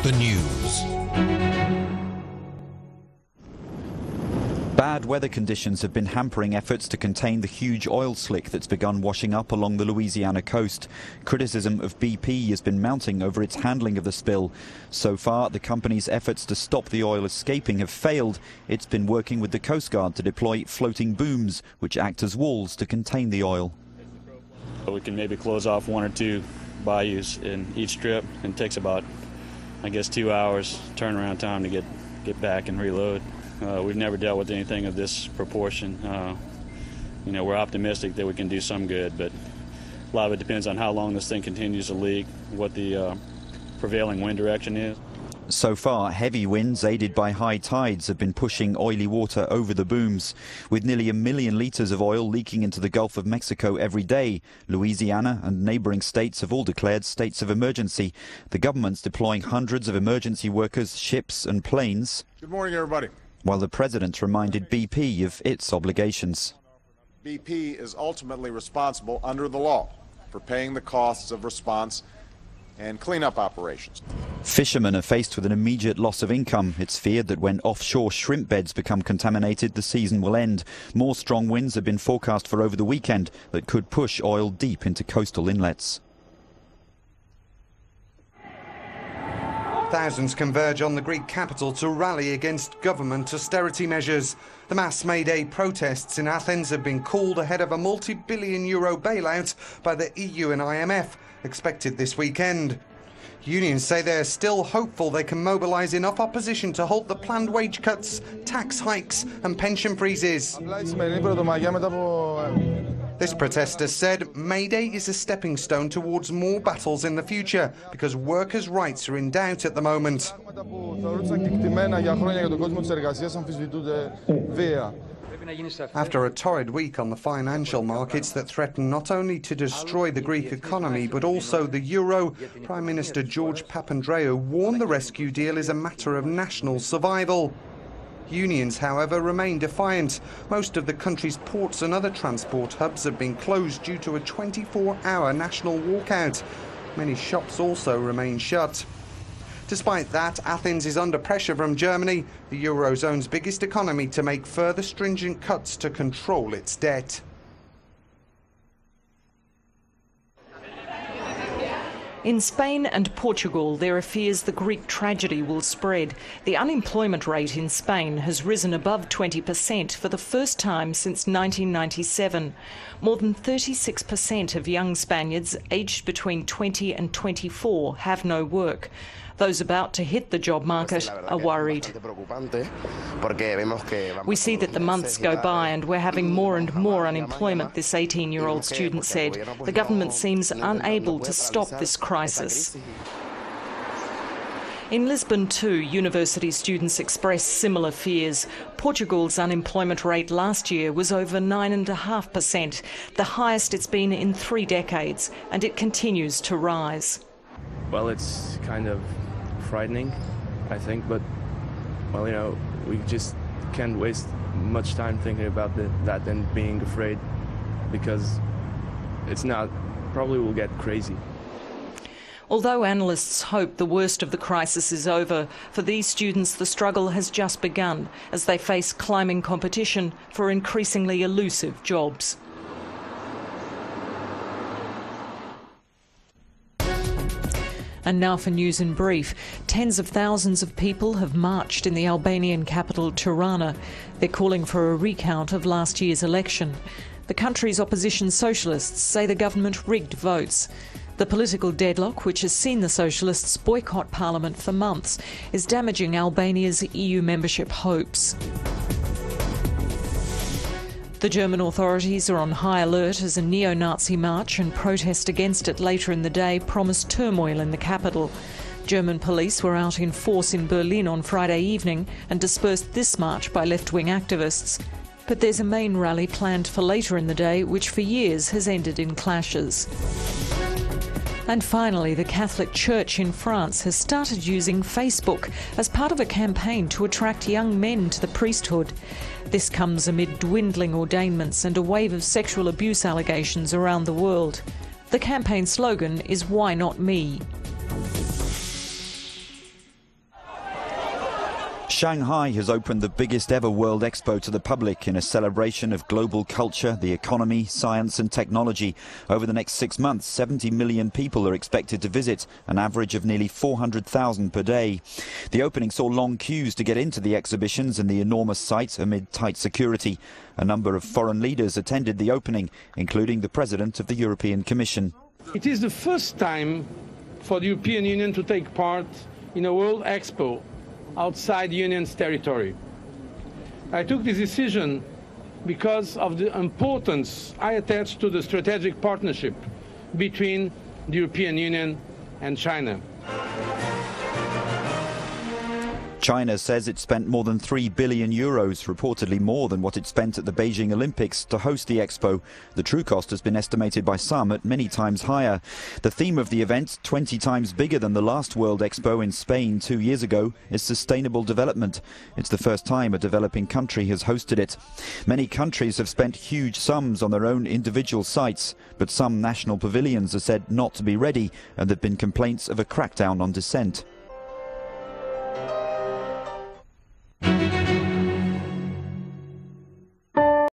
the news. Bad weather conditions have been hampering efforts to contain the huge oil slick that's begun washing up along the Louisiana coast. Criticism of BP has been mounting over its handling of the spill. So far, the company's efforts to stop the oil escaping have failed. It's been working with the Coast Guard to deploy floating booms, which act as walls to contain the oil. We can maybe close off 1 or 2 bayous in each strip, and it takes about, I guess, 2 hours turnaround time to get back and reload. We've never dealt with anything of this proportion. You know, we're optimistic that we can do some good, but a lot of it depends on how long this thing continues to leak, what the prevailing wind direction is. So far, heavy winds aided by high tides have been pushing oily water over the booms. With nearly 1 million litres of oil leaking into the Gulf of Mexico every day, Louisiana and neighbouring states have all declared states of emergency. The government's deploying hundreds of emergency workers, ships and planes. Good morning, everybody. While the president reminded BP of its obligations. BP is ultimately responsible under the law for paying the costs of response and cleanup operations. Fishermen are faced with an immediate loss of income. It's feared that when offshore shrimp beds become contaminated, the season will end. More strong winds have been forecast for over the weekend that could push oil deep into coastal inlets. Thousands converge on the Greek capital to rally against government austerity measures. The mass May Day protests in Athens have been called ahead of a multi-billion-euro bailout by the EU and IMF, expected this weekend. Unions say they're still hopeful they can mobilise enough opposition to halt the planned wage cuts, tax hikes and pension freezes. This protester said May Day is a stepping stone towards more battles in the future because workers' rights are in doubt at the moment. After a torrid week on the financial markets that threatened not only to destroy the Greek economy but also the euro, Prime Minister George Papandreou warned the rescue deal is a matter of national survival. Unions, however, remain defiant. Most of the country's ports and other transport hubs have been closed due to a 24-hour national walkout. Many shops also remain shut. Despite that, Athens is under pressure from Germany, the Eurozone's biggest economy, to make further stringent cuts to control its debt. In Spain and Portugal, there are fears the Greek tragedy will spread. The unemployment rate in Spain has risen above 20% for the first time since 1997. More than 36% of young Spaniards aged between 20 and 24 have no work. Those about to hit the job market are worried. We see that the months go by and we're having more and more unemployment, this 18-year-old student said. The government seems unable to stop this crisis. In Lisbon too, university students express similar fears. Portugal's unemployment rate last year was over 9.5%, the highest it's been in 3 decades, and it continues to rise. Well, it's kind of frightening, I think, but, well, you know, we just can't waste much time thinking about that and being afraid, because it's not, probably will get crazy. Although analysts hope the worst of the crisis is over, for these students the struggle has just begun as they face climbing competition for increasingly elusive jobs. And now for news in brief. Tens of thousands of people have marched in the Albanian capital Tirana. They're calling for a recount of last year's election. The country's opposition socialists say the government rigged votes. The political deadlock, which has seen the socialists boycott parliament for months, is damaging Albania's EU membership hopes. The German authorities are on high alert as a neo-Nazi march and protest against it later in the day promised turmoil in the capital. German police were out in force in Berlin on Friday evening and dispersed this march by left-wing activists. But there's a main rally planned for later in the day, which for years has ended in clashes. And finally, the Catholic Church in France has started using Facebook as part of a campaign to attract young men to the priesthood. This comes amid dwindling ordainments and a wave of sexual abuse allegations around the world. The campaign slogan is "Why Not Me?" Shanghai has opened the biggest ever World Expo to the public in a celebration of global culture, the economy, science and technology. Over the next 6 months, 70 million people are expected to visit, an average of nearly 400,000 per day. The opening saw long queues to get into the exhibitions and the enormous site amid tight security. A number of foreign leaders attended the opening, including the President of the European Commission. It is the first time for the European Union to take part in a World Expo outside the Union's territory. I took this decision because of the importance I attach to the strategic partnership between the European Union and China. China says it spent more than 3 billion euros, reportedly more than what it spent at the Beijing Olympics, to host the expo. The true cost has been estimated by some at many times higher. The theme of the event, 20 times bigger than the last World Expo in Spain 2 years ago, is sustainable development. It's the first time a developing country has hosted it. Many countries have spent huge sums on their own individual sites, but some national pavilions are said not to be ready, and there have been complaints of a crackdown on dissent.